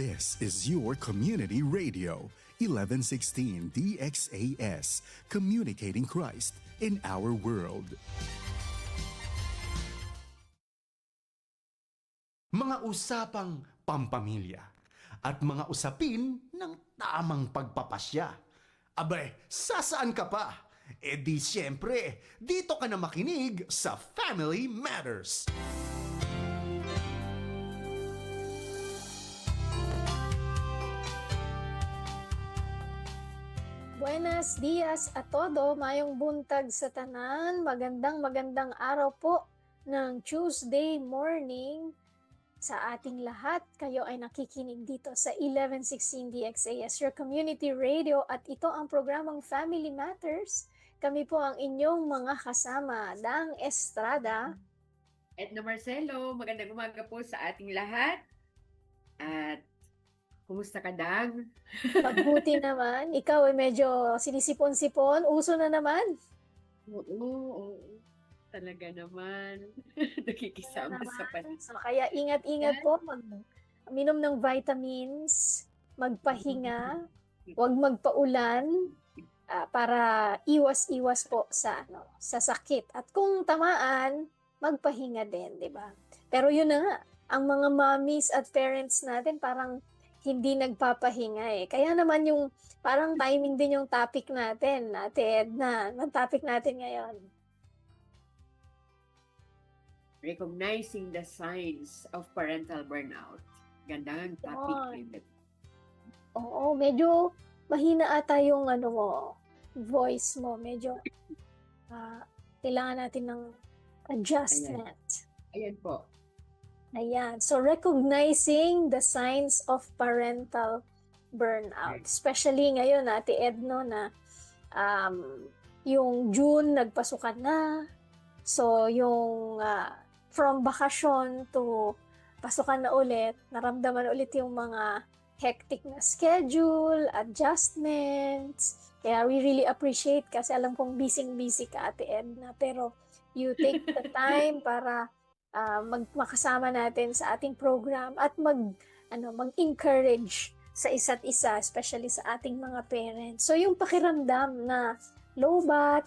This is your community radio, 1116 DXAS, communicating Christ in our world. Mga usapang pampamilya at mga usapin ng tamang pagpapasya. Abay, sasaan ka pa? E di siyempre, dito ka na makinig sa Family Matters. Buenos dias a todo, mayong buntag sa tanan. Magandang araw po ng Tuesday morning sa ating lahat. Kayo ay nakikinig dito sa 1116 DXAS, your community radio, at ito ang programang Family Matters. Kami po ang inyong mga kasama, Dang Estrada. Edna Marcelo, magandang umaga po sa ating lahat. At kumusta ka, Dang? Mabuti naman. Ikaw ay medyo sinisipon-sipon. Uso na naman. Oo. Talaga naman. Nakikisama sa pansin. So, kaya ingat-ingat po. Minom ng vitamins, magpahinga, huwag magpaulan, para iwas-iwas po sa sakit. At kung tamaan, magpahinga din, di ba? Pero yun na nga, ang mga mommies at parents natin parang hindi nagpapahinga eh. Kaya naman yung parang timing din yung topic natin, Ate Edna. Ang topic natin ngayon. Recognizing the signs of parental burnout. Gandang topic. Oo, medyo mahina ata yung voice mo. Medyo kailangan natin ng adjustment. Ayan po. Ayan. So, recognizing the signs of parental burnout. Especially ngayon, Ate Edno, na yung June, nagpasukan na. So, yung from bakasyon to pasukan na ulit, naramdaman ulit yung mga hectic na schedule, adjustments. Kaya we really appreciate kasi alam kong busy ka, Ate Edna. Pero you take the time para makasama natin sa ating program at mag-encourage sa isa't isa, especially sa ating mga parents. So yung pakiramdam na low-bat,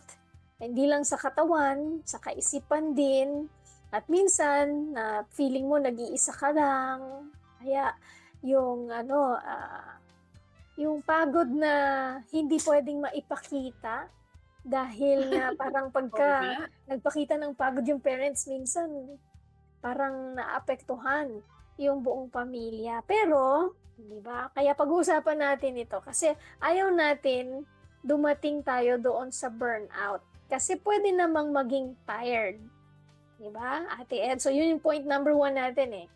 hindi lang sa katawan, sa kaisipan din, at minsan na feeling mo nag-iisa ka lang, kaya yung yung pagod na hindi pwedeng maipakita dahil nga parang pagka nagpakita ng pagod yung parents, minsan parang naapektuhan yung buong pamilya. Pero, di ba? Kaya pag-uusapan natin ito kasi ayaw natin dumating tayo doon sa burnout. Kasi pwede namang maging tired. Di ba, Ate Ed? So, yun yung point number 1 natin eh.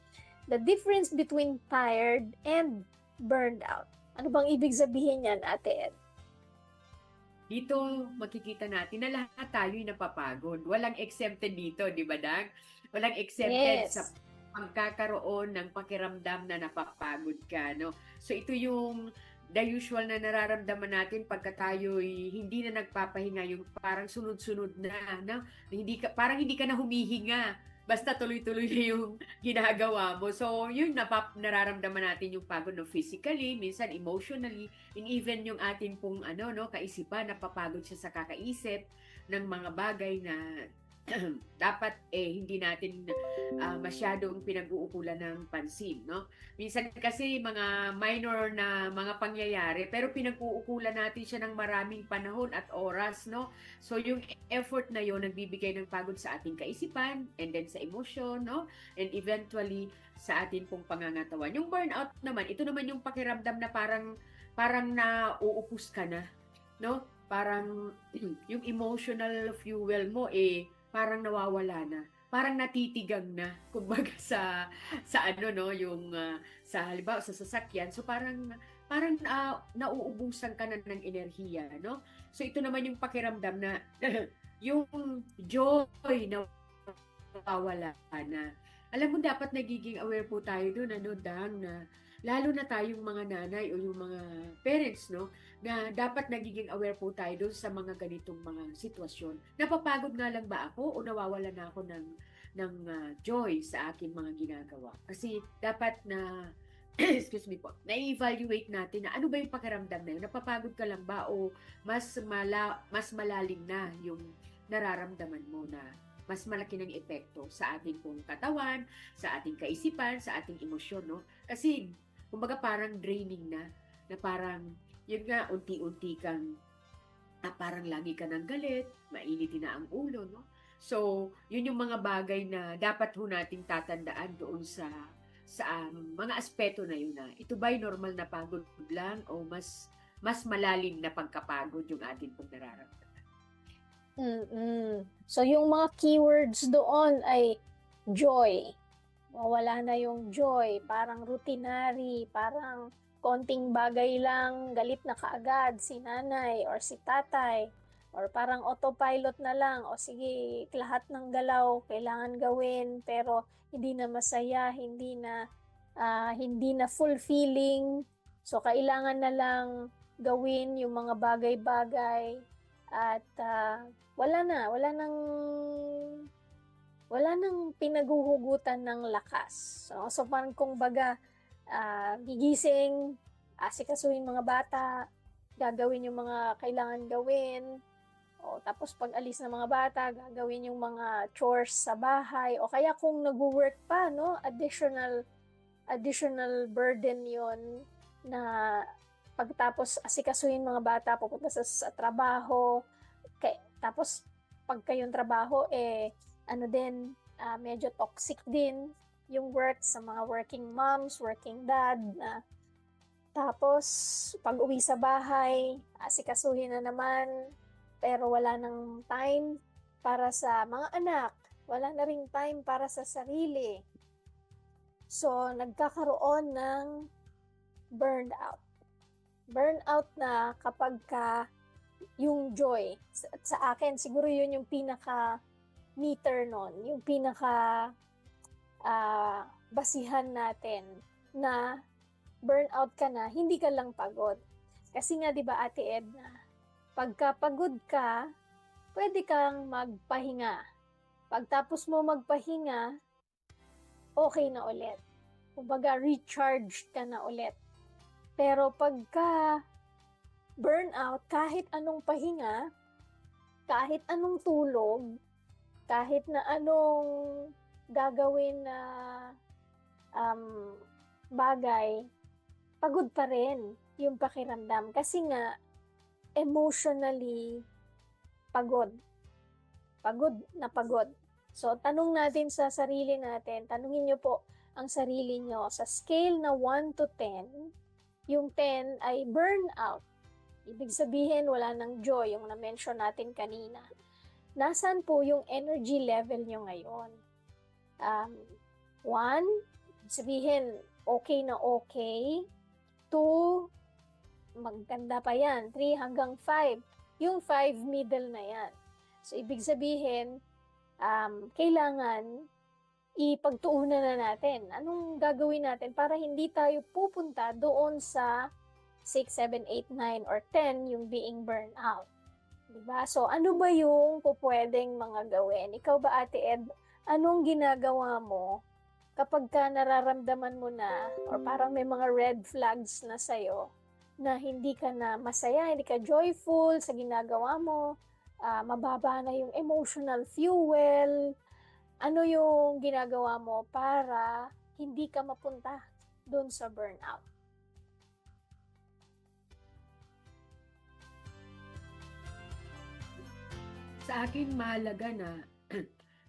The difference between tired and burned out. Ano bang ibig sabihin yan, Ate Ed? Dito makikita natin na lahat tayo'y napapagod. Walang exempted dito, di ba, Dang? Walang exempted sa pagkakaroon ng pakiramdam na napapagod ka, no? So ito yung the usual na nararamdaman natin pagka tayo'y hindi na nagpapahinga, yung parang sunod-sunod na, no? Parang hindi ka na humihinga. Basta tuloy-tuloy na yung ginagawa mo. So, yun, nararamdaman natin yung pagod, no? Physically, minsan emotionally, and even yung atin pong kaisipan, napapagod siya sa kakaisip ng mga bagay na dapat hindi natin masyadong pinag-uukulan ng pansin, no? Minsan kasi mga minor na mga pangyayari, pero pinag-uukulan natin siya ng maraming panahon at oras, no? So yung effort na yon nagbibigay ng pagod sa ating kaisipan, and then sa emosyon, no? And eventually sa atin pong pangangatawan. Yung burnout naman, ito naman yung pakiramdam na parang nauupos ka na, no? Parang yung emotional fuel mo parang nawawala na, parang natitigang na, kumbaga sa yung sa halimbawa sa sasakyan. So parang nauubusan ka na ng enerhiya, no? So ito naman yung pakiramdam na yung joy na nawawala na. Alam mo, dapat nagiging aware po tayo doon, Dang, na lalo na tayong mga nanay o yung mga parents, no, na dapat nagiging aware po tayo doon sa mga ganitong mga sitwasyon. Napapagod nga lang ba ako o nawawala na ako ng joy sa aking mga ginagawa? Kasi dapat na excuse me po, na-evaluate natin na ano ba yung pakiramdam na yun? Napapagod ka lang ba o mas malalim na yung nararamdaman mo na mas malaki ng epekto sa ating pong katawan, sa ating kaisipan, sa ating emosyon, no? Kasi, kumbaga parang draining na parang, yun nga, unti-unti kang, parang lagi ka ng galit, mainitin na ang ulo, no? So, yun yung mga bagay na dapat ho nating tatandaan doon sa mga aspeto na yun na ito ba'y normal na pagod lang o mas malalim na pagkapagod yung atin pong nararamdaman. So, yung mga keywords doon ay joy. Wala na yung joy. Parang routinary, parang konting bagay lang, galit na kaagad si nanay or si tatay. Or parang autopilot na lang. O sige, lahat ng galaw kailangan gawin, pero hindi na masaya, hindi na fulfilling. So, kailangan na lang gawin yung mga bagay-bagay at wala nang pinaguhugutan ng lakas. So parang kung baga, gigising, asikasuhin mga bata, gagawin yung mga kailangan gawin, o tapos pag alis ng mga bata, gagawin yung mga chores sa bahay, o kaya kung nag-work pa, no, additional burden yon na pagtapos asikasuhin mga bata, pupunta sa trabaho, tapos pag kayong trabaho, medyo toxic din yung work sa mga working moms, working dad, na tapos pag uwi sa bahay, asikasuhin na naman, pero wala nang time para sa mga anak, wala na ring time para sa sarili. So, nagkakaroon ng burnout. Burnout na kapag yung joy. At sa akin, siguro yun yung pinaka-meter nun, yung pinaka-basihan natin na burnout ka na, hindi ka lang pagod. Kasi nga, di ba, Ate Edna, pagka pagod ka, pwede kang magpahinga. Pagtapos mo magpahinga, okay na ulit. Kumbaga, recharged ka na ulit. Pero pagka burnout, kahit anong pahinga, kahit anong tulog, kahit na anong gagawin na bagay, pagod pa rin yung pakiramdam. Kasi nga, emotionally pagod. Pagod na pagod. So, tanong natin sa sarili natin, tanungin nyo po ang sarili nyo, sa scale na 1 to 10, yung 10 ay burnout. Ibig sabihin, wala ng joy, yung na-mention natin kanina. Nasaan po yung energy level nyo ngayon? 1, sabihin, okay na okay. 2, maganda pa yan. 3 hanggang 5. Yung 5, middle na yan. So, ibig sabihin, kailangan ipagtuunan na natin. Anong gagawin natin para hindi tayo pupunta doon sa 6, 7, 8, 9, or 10, yung being burnout. Diba? So, ano ba yung pupwedeng mga gawin? Ikaw ba, Ate Ed, anong ginagawa mo kapag ka nararamdaman mo na, or parang may mga red flags na sa'yo, na hindi ka na masaya, hindi ka joyful sa ginagawa mo, mababa na yung emotional fuel, ano yung ginagawa mo para hindi ka mapunta doon sa burnout? Sa akin, mahalaga na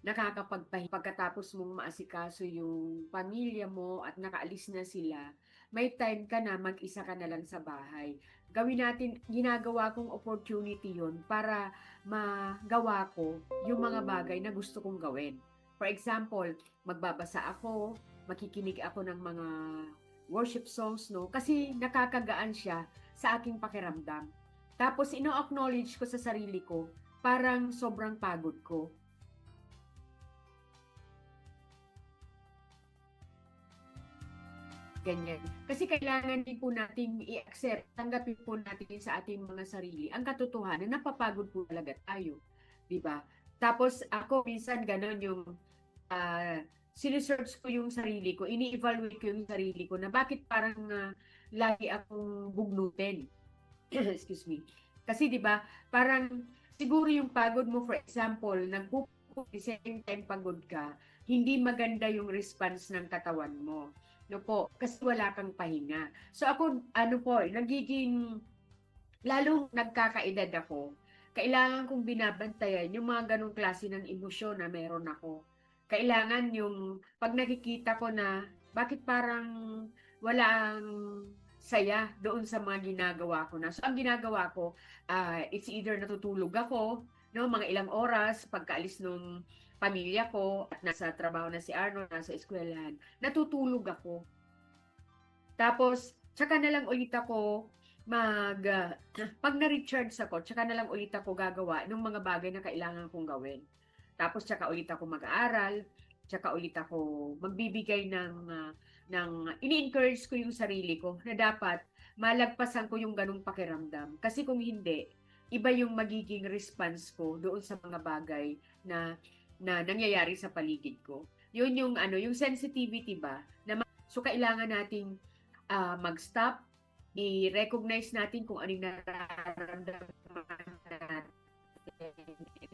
nakakapagpahinga pagkatapos mong maasikaso yung pamilya mo at nakaalis na sila, may time ka na, mag-isa ka na lang sa bahay. Gawin natin, ginagawa kong opportunity yon para magawa ko yung mga bagay na gusto kong gawin. For example, magbabasa ako, makikinig ako ng mga worship songs, no? Kasi nakakagaan siya sa aking pakiramdam. Tapos, ino-acknowledge ko sa sarili ko, parang sobrang pagod ko. Ganyan. Kasi kailangan din po natin i-accept, tanggapin po natin sa ating mga sarili ang katotohanan, napapagod po talaga tayo. Diba? Tapos ako minsan ganon yung sinesearch ko yung sarili ko, ini-evaluate ko yung sarili ko na bakit parang lagi akong bugnutin. Excuse me. Kasi 'di ba, parang siguro yung pagod mo, for example, the same time pagod ka, hindi maganda yung response ng katawan mo. No po, kasi wala kang pahinga. So ako, ano po, nagiging, lalong nagkakaedad ako, kailangan kong binabantayan yung mga ganong klase ng emosyon na meron ako. Kailangan yung, pag nakikita ko na, bakit parang walang saya doon sa mga ginagawa ko na. So, ang ginagawa ko, it's either natutulog ako, no, mga ilang oras, pagkaalis nung pamilya ko, at nasa trabaho na si Arnold, nasa eskwelahan, natutulog ako. Tapos, tsaka na lang ulit ako pag na-recharge ako, tsaka na lang ulit ako gagawa ng mga bagay na kailangan kong gawin. Tapos, tsaka ulit ako mag-aaral, tsaka ulit ako magbibigay ini-encourage ko yung sarili ko na dapat malagpasan ko yung ganung pakiramdam. Kasi kung hindi, iba yung magiging response ko doon sa mga bagay na nangyayari sa paligid ko. Yun yung yung sensitivity ba so kailangan nating mag-stop, i-recognize natin kung anong nararamdaman natin.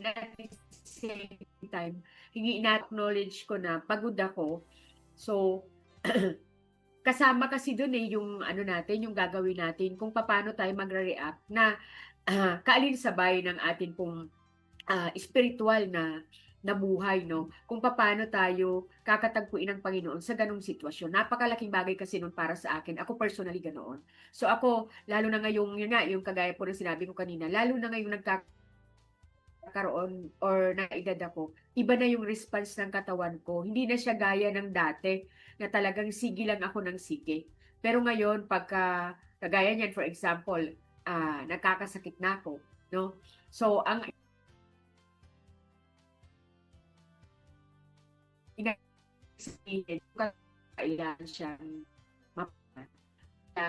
At the same time, i-acknowledge ko na pagod ako. So, kasama kasi doon yung natin, yung gagawin natin, kung paano tayo magre-react na kaalinsabay ng atin pong spiritual na buhay, no? Kung paano tayo kakatagpuin ng Panginoon sa ganung sitwasyon. Napakalaking bagay kasi nun para sa akin. Ako personally ganoon. So ako, lalo na ngayong, yung kagaya po ng sinabi ko kanina, lalo na ngayong nagkakaroon or naedad ako, iba na yung response ng katawan ko. Hindi na siya gaya ng dati na talagang sige lang ako ng sige. Pero ngayon, pagka, kagaya niyan, for example, nakakasakit na ako, no? So, ang kailangan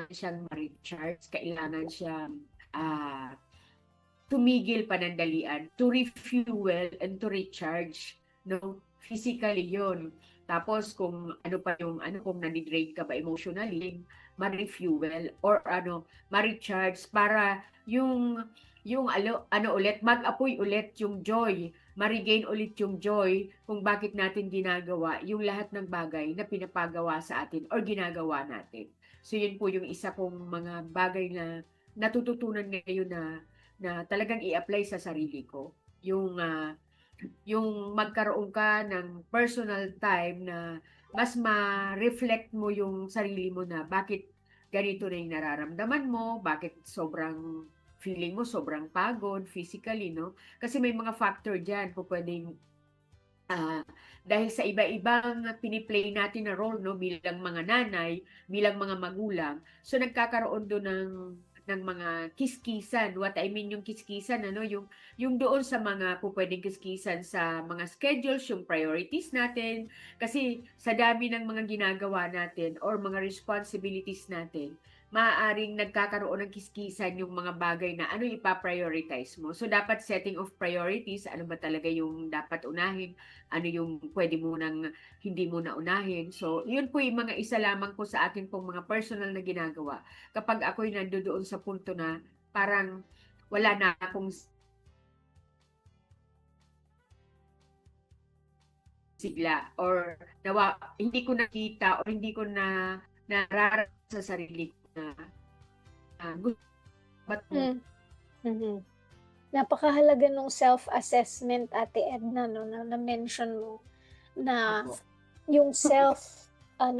siyang ma-recharge, kailangan siyang tumigil panandalian, to refuel and to recharge, no? Physically yon. Tapos kung kung nanidrain ka ba emotionally, ma-refuel or ma-recharge para yung ulit, mag-apoy ulit yung joy, ma-regain ulit yung joy kung bakit natin ginagawa yung lahat ng bagay na pinapagawa sa atin or ginagawa natin. So yun po yung isa kong mga bagay na natututunan ngayon na talagang i-apply sa sarili ko. Yung magkaroon ka ng personal time na mas ma-reflect mo yung sarili mo na bakit ganito na yung nararamdaman mo, bakit sobrang feeling mo sobrang pagod physically, no? Kasi may mga factor dyan po pwedeng dahil sa iba-ibang piniplay natin na role, no, bilang mga nanay, bilang mga magulang, so nagkakaroon doon ng mga kiskisan. What I mean yung kiskisan, yung doon sa mga pwedeng kiskisan sa mga schedules, yung priorities natin. Kasi sa dami ng mga ginagawa natin or mga responsibilities natin, maaaring nagkakaroon ng kiskisan yung mga bagay na ipa-prioritize mo. So, dapat setting of priorities, ano ba talaga yung dapat unahin, ano yung pwede mo nang hindi mo na unahin. So, yun po yung mga isa lamang po sa akin pong mga personal na ginagawa. Kapag ako'y nandoon sa punto na parang wala na akong sigla or hindi ko nakita or hindi ko na nararating sa sarili ko na Napakahalaga nung self-assessment, Ate Edna, no, na mention mo na yung self-time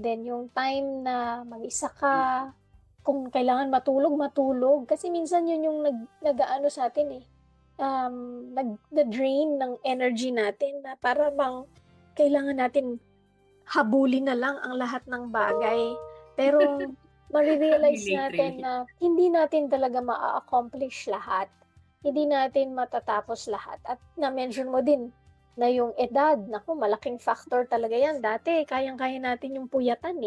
din, yung time na mag-isa ka, kung kailangan matulog, kasi minsan yun yung nag-aano sa atin nag-drain ng energy natin na para bang kailangan natin habulin na lang ang lahat ng bagay. Pero marirealize natin na hindi natin talaga ma-accomplish lahat. Hindi natin matatapos lahat. At na-mention mo din na yung edad, naku, malaking factor talaga yan. Dati, kayang-kaya natin yung puyatan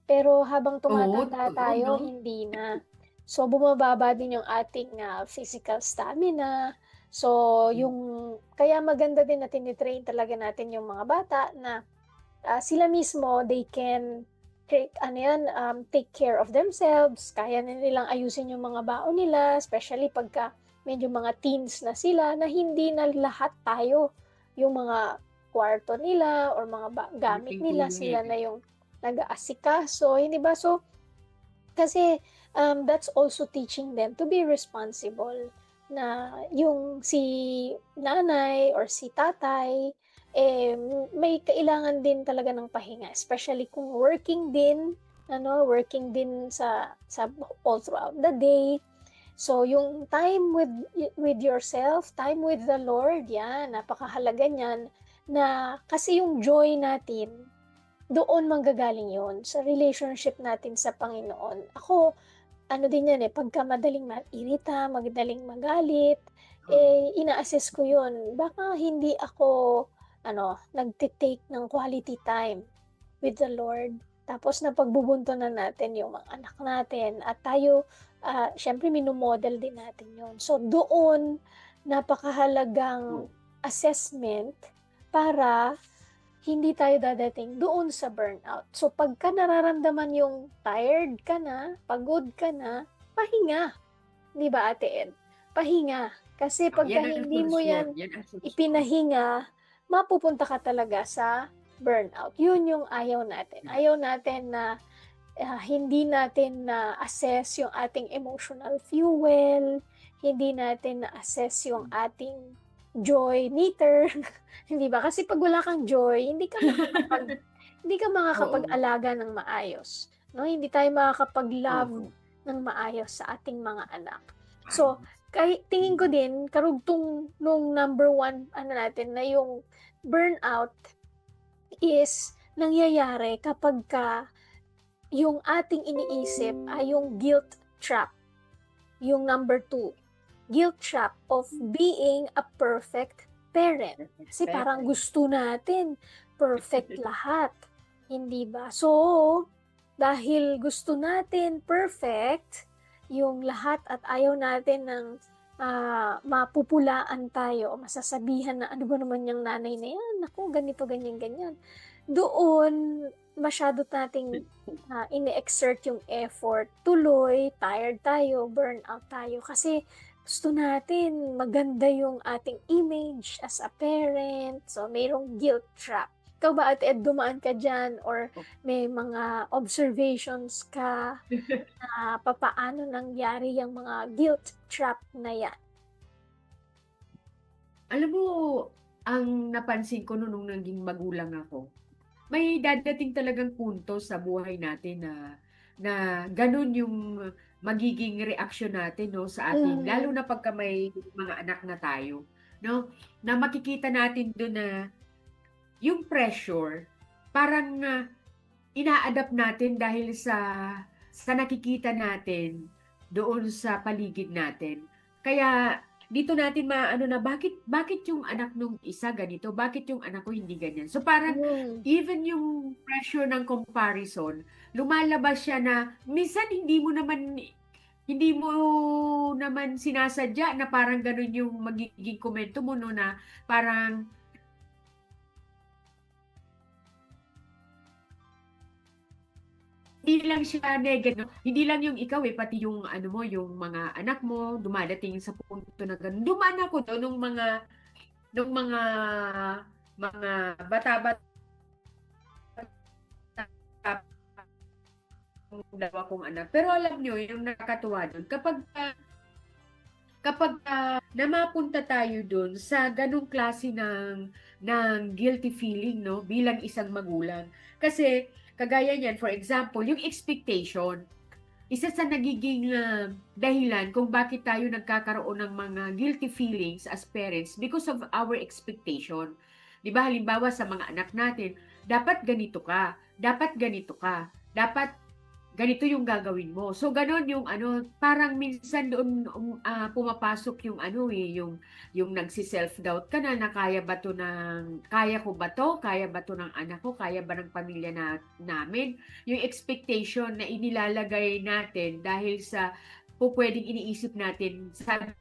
Pero habang tumatanda tayo, hindi na. So, bumababa din yung ating physical stamina. So, kaya maganda din na tinitrain talaga natin yung mga bata na sila mismo, they can take care of themselves. Kaya na nilang ayusin yung mga baon nila, especially pagka medyo mga teens na sila, na hindi na lahat tayo yung mga kwarto nila or mga gamit nila, sila na yung nag-aasikaso, hindi ba? So, kasi that's also teaching them to be responsible, na yung si nanay or si tatay, may kailangan din talaga ng pahinga, especially kung working din sa all throughout the day. So, yung time with yourself, time with the Lord, yan, napakahalaga niyan, na kasi yung joy natin, doon manggagaling yun, sa relationship natin sa Panginoon. Ako, din yan pagka madaling mairita, madaling magalit, ina-assess ko yun. Baka hindi ako, nagtitake ng quality time with the Lord. Tapos napagbubunto na natin yung mga anak natin at tayo, syempre minumodel din natin yun. So doon, napakahalagang assessment para hindi tayo dadating doon sa burnout. So, pagka nararamdaman yung tired ka na, pagod ka na, pahinga. Di ba, Ate Ed? Pahinga. Kasi pagka hindi mo yan ipinahinga, mapupunta ka talaga sa burnout. Yun yung ayaw natin. Ayaw natin na hindi natin na-assess yung ating emotional fuel, hindi natin na-assess yung ating joy meter. Hindi ba? Kasi pag wala kang joy, hindi ka makakapag-alaga ng maayos. No? Hindi tayo makakapag-love ng maayos sa ating mga anak. So, tingin ko din, karugtong nung number 1, natin, na yung burnout is nangyayari kapag yung ating iniisip ay yung guilt trap. Yung number 2, guilt trap of being a perfect parent. Kasi parang gusto natin perfect lahat. Hindi ba? So, dahil gusto natin perfect yung lahat at ayaw natin ng mapupulaan tayo o masasabihan na ano ba naman yung nanay na yan? Naku, ganito, ganyan, ganyan. Doon, masyado nating ini-exert yung effort. Tuloy, tired tayo, burnout tayo. Kasi gusto natin maganda yung ating image as a parent. So, mayroong guilt trap. Ikaw ba, Ate Ed, dumaan ka dyan? Or may mga observations ka na papaano nangyari yung mga guilt trap na yan? Alam mo, ang napansin ko nung naging magulang ako, may dadating talagang punto sa buhay natin na ganun yung magiging reaksyon natin, no, sa atin, lalo na pagka may mga anak na tayo, no, na makikita natin doon na yung pressure parang ina-adapt natin dahil sa nakikita natin doon sa paligid natin. Kaya dito natin maano na bakit yung anak nung isa ganito, bakit yung anak ko hindi ganyan. So parang even yung pressure ng comparison, lumalabas siya na minsan hindi mo naman sinasadya na parang ganun yung magiging komento mo, no, na parang hindi lang siya negative, hindi lang yung ikaw pati yung yung mga anak mo dumadating sa punto na ganun. Dumaan ako to nung mga bata-bata, dalawa kong anak. Pero alam nyo, yung nakakatuwa doon, kapag namapunta tayo doon sa ganung klase ng guilty feeling, no, bilang isang magulang. Kasi kagaya niyan, for example, yung expectation, isa sa nagiging dahilan kung bakit tayo nagkakaroon ng mga guilty feelings as parents because of our expectation. Di ba, halimbawa sa mga anak natin, dapat ganito ka, dapat ganito ka, dapat ganito yung gagawin mo. So ganon yung parang minsan doon pumapasok yung yung nagsi-self-doubt ka na kaya ko ba to? Kaya ba to ng anak ko? Kaya ba ng pamilya namin? Yung expectation na inilalagay natin dahil sa pwedeng iniisip natin, sabi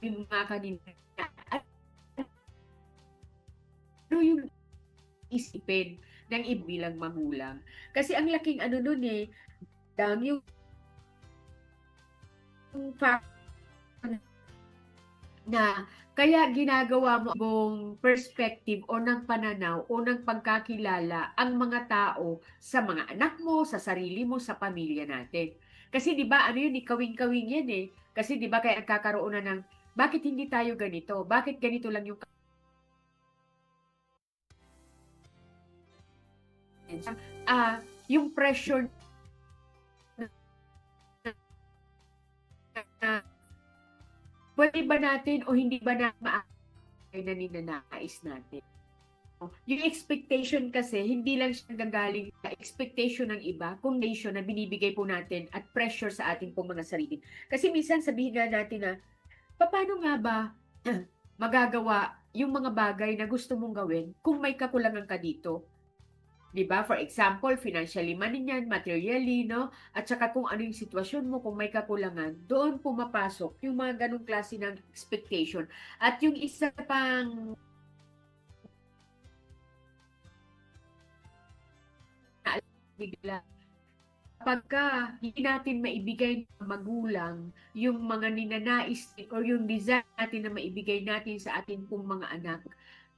mo nga kanina, ano yung isipin ng ibilang magulang? Kasi ang laking ano nun yung fact na kaya ginagawa mo ang perspective o ng pananaw o ng pagkakilala ang mga tao sa mga anak mo, sa sarili mo, sa pamilya natin. Kasi 'di ba ano yun, kawing-kawing yan Kasi 'di ba kaya nagkakaroon na ng bakit hindi tayo ganito? Bakit ganito lang yung yung pressure na pwede ba natin o hindi ba na maayos na ninanais natin. Yung expectation kasi, hindi lang siya gagaling sa expectation ng iba, kundi na binibigay po natin at pressure sa ating pong mga sarili. Kasi minsan sabihin nga natin na, paano nga ba magagawa yung mga bagay na gusto mong gawin kung may kakulangan ka dito? 'Di ba? For example, financially man yan, materially, no? At saka kung ano yung sitwasyon mo, kung may kakulangan, doon pumapasok yung mga ganong klase ng expectation. At yung isa pang bigla, pagka hindi natin maibigay ng magulang yung mga ninanais or yung desire natin na maibigay natin sa ating pong mga anak,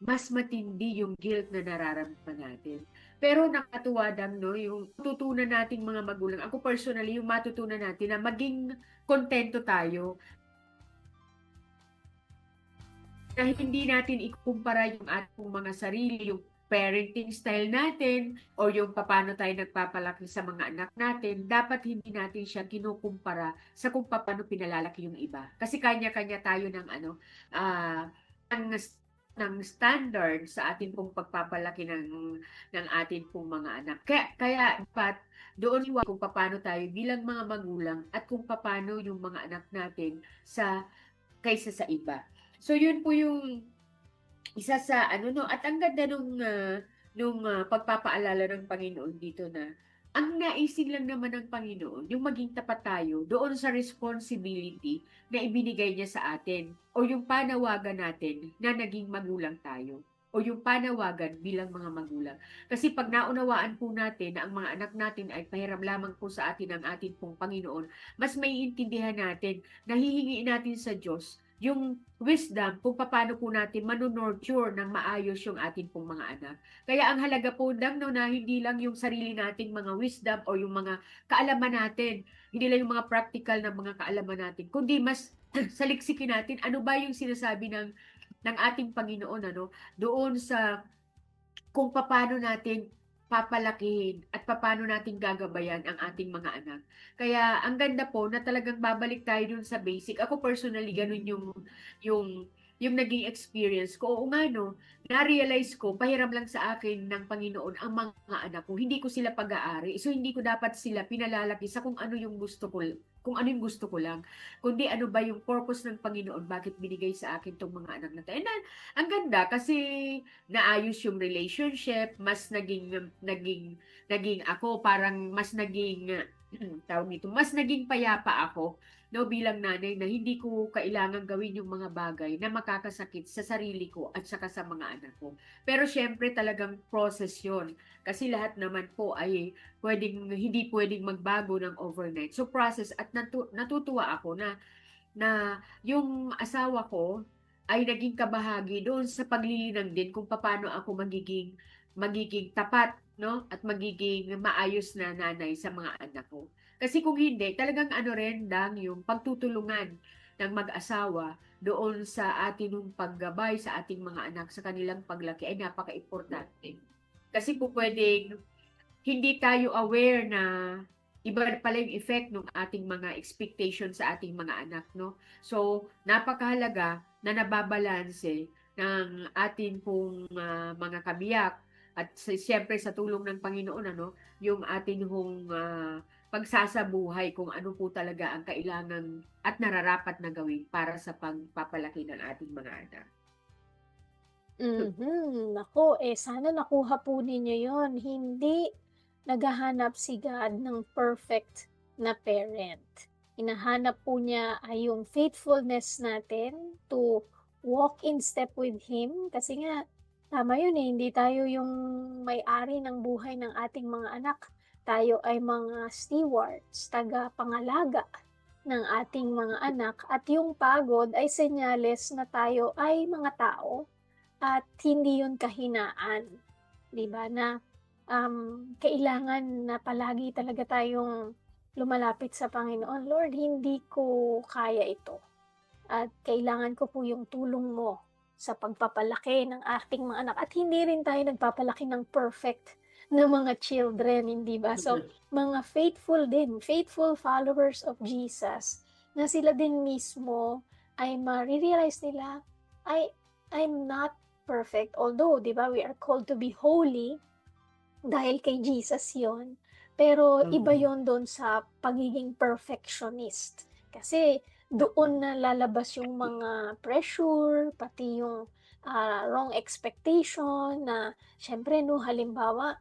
mas matindi yung guilt na nararamdaman natin. Pero nakatuwa lang, no, yung matutunan nating mga magulang. Ako personally, yung matutunan natin na maging kontento tayo. Na hindi natin ikukumpara yung ating mga sarili, yung parenting style natin, o yung paano tayo nagpapalaki sa mga anak natin, dapat hindi natin siya kinukumpara sa kung paano pinalalaki yung iba. Kasi kanya-kanya tayo ng ng standard sa atin pong pagpapalaki ng atin pong mga anak. Kaya dapat doon kung paano tayo bilang mga magulang at kung paano yung mga anak natin kaysa sa iba. So yun po yung isa sa at ang ganda nung pagpapaalala ng Panginoon dito na ang naisin lang naman ng Panginoon, yung maging tapat tayo doon sa responsibility na ibinigay niya sa atin o yung panawagan natin na naging magulang tayo o yung panawagan bilang mga magulang. Kasi pag naunawaan po natin na ang mga anak natin ay pahiram lamang po sa atin ng ating pong Panginoon, mas maiintindihan natin, nahihingi natin sa Diyos yung wisdom kung paano po natin manunurture ng maayos yung ating pong mga anak. Kaya ang halaga po lang na hindi lang yung sarili nating mga wisdom o yung mga kaalaman natin, hindi lang yung mga practical na mga kaalaman natin, kundi mas saliksikin natin ano ba yung sinasabi ng ating Panginoon doon sa kung paano natin papalakihin at paano natin gagabayan ang ating mga anak. Kaya ang ganda po na talagang babalik tayo dun sa basic. Ako personally ganun yung naging experience ko. Oo nga na-realize ko, pahiram lang sa akin ng Panginoon ang mga anak ko. Hindi ko sila pag-aari. So hindi ko dapat sila pinalalaki sa kung ano yung gusto ko lang. Kundi ano ba yung purpose ng Panginoon, bakit binigay sa akin tong mga anak na tayo. And ang ganda kasi naayos yung relationship, mas naging ako, parang mas naging tawag nito, mas naging payapa ako bilang nanay na hindi ko kailangan gawin yung mga bagay na makakasakit sa sarili ko at saka sa mga anak ko. Pero syempre talagang process yun. Kasi lahat naman po ay hindi pwedeng magbago ng overnight. So process at natutuwa ako na yung asawa ko ay naging kabahagi doon sa paglilinang din kung paano ako magiging tapat at magiging maayos na nanay sa mga anak ko. Kasi kung hindi, talagang yung pagtutulungan ng mag-asawa doon sa ating paggabay sa ating mga anak sa kanilang paglaki ay napaka-importante. Kasi po pwedeng hindi tayo aware na iba pala yung effect ng ating mga expectation sa ating mga anak, So, napakahalaga na nababalanse ng atin pong mga kabiyak at siyempre sa tulong ng Panginoon, yung atin pagsasabuhay kung ano po talaga ang kailangan at nararapat na gawin para sa pagpapalaki ng ating mga anak. Naku, sana nakuha po ninyo yon. Hindi naghahanap si God ng perfect na parent. hinahanap po niya ay yung faithfulness natin to walk in step with Him. Kasi nga, tama yun eh, hindi tayo yung may-ari ng buhay ng ating mga anak. Tayo ay mga stewards, taga-pangalaga ng ating mga anak. At yung pagod ay senyales na tayo ay mga tao at hindi yun kahinaan. Di ba? Na kailangan na palagi talaga tayong lumalapit sa Panginoon. Lord, hindi ko kaya ito. At kailangan ko po yung tulong mo sa pagpapalaki ng ating mga anak. At hindi rin tayo nagpapalaki ng perfect na mga children, hindi ba? So, mga faithful din, faithful followers of Jesus, na sila din mismo ay ma-realize nila, I'm not perfect. Although, di ba, we are called to be holy dahil kay Jesus yon. Pero iba yon doon sa pagiging perfectionist. Kasi doon na lalabas yung mga pressure, pati yung wrong expectation na syempre no, halimbawa,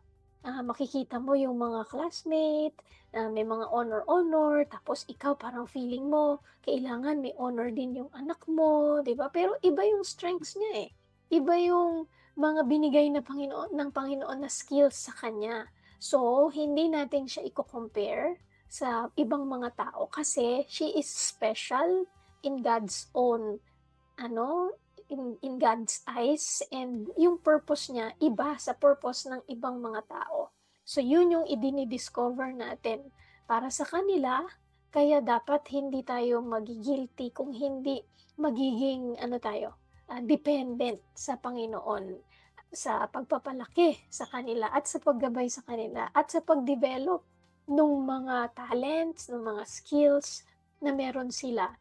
makikita mo yung mga classmate, may mga honor, tapos ikaw parang feeling mo, kailangan may honor din yung anak mo, di ba? Pero iba yung strengths niya eh. Iba yung mga binigay na ng Panginoon na skills sa kanya. So, hindi natin siya i-compare sa ibang mga tao kasi she is special in God's own, in God's eyes, and yung purpose niya iba sa purpose ng ibang mga tao. So, yun yung idinidiscover natin para sa kanila, kaya dapat hindi tayo magigilty kung hindi magiging, dependent sa Panginoon sa pagpapalaki sa kanila at sa paggabay sa kanila at sa pagdevelop ng mga talents, ng mga skills na meron sila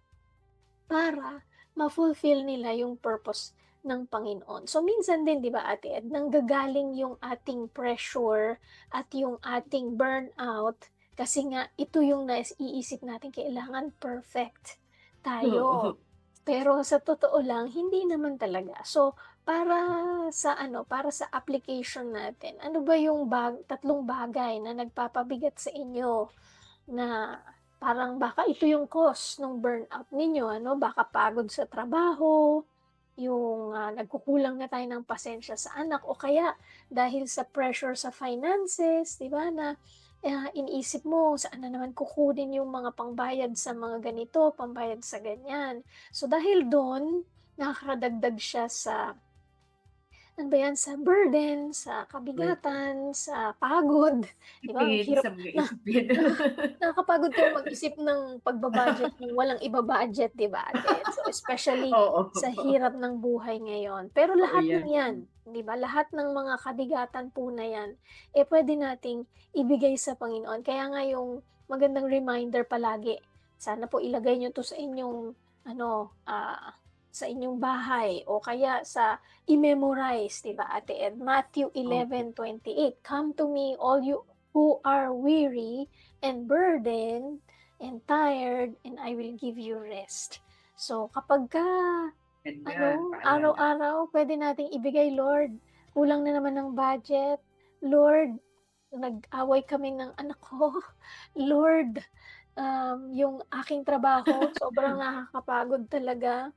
para ma-fulfill nila yung purpose ng Panginoon. So minsan din, di ba Ate Ed, nanggagaling yung ating pressure at yung ating burnout kasi nga ito yung naiisip natin, kailangan perfect tayo. Pero sa totoo lang, hindi naman talaga. So, para sa application natin, ano ba yung tatlong bagay na nagpapabigat sa inyo na parang baka ito yung cause ng burnout ninyo, Baka pagod sa trabaho, yung nagkukulang na tayo ng pasensya sa anak, o kaya dahil sa pressure sa finances, di ba, na iniisip mo, saan na naman kukunin yung mga pangbayad sa mga ganito, pambayad sa ganyan. So, dahil doon, nakakadagdag siya sa, sa burden, sa kabigatan, sa pagod. Di ba? Ang hirap. Nakakapagod kayo mag-isip ng pagbabudget kung walang iba-budget, di ba? So, especially sa hirap ng buhay ngayon. Pero lahat ng yan, di ba? Lahat ng mga kabigatan po na yan, pwede nating ibigay sa Panginoon. Kaya nga yung magandang reminder palagi, sana po ilagay nyo to sa inyong, sa inyong bahay o kaya sa i-memorize, di ba Ate Ed? Matthew 11:28, Come to me all you who are weary and burdened and tired, and I will give you rest. So kapag araw-araw pwede nating ibigay, Lord, kulang na naman ng budget, Lord, nag-away kami ng anak ko, Lord, yung aking trabaho sobrang nakakapagod talaga,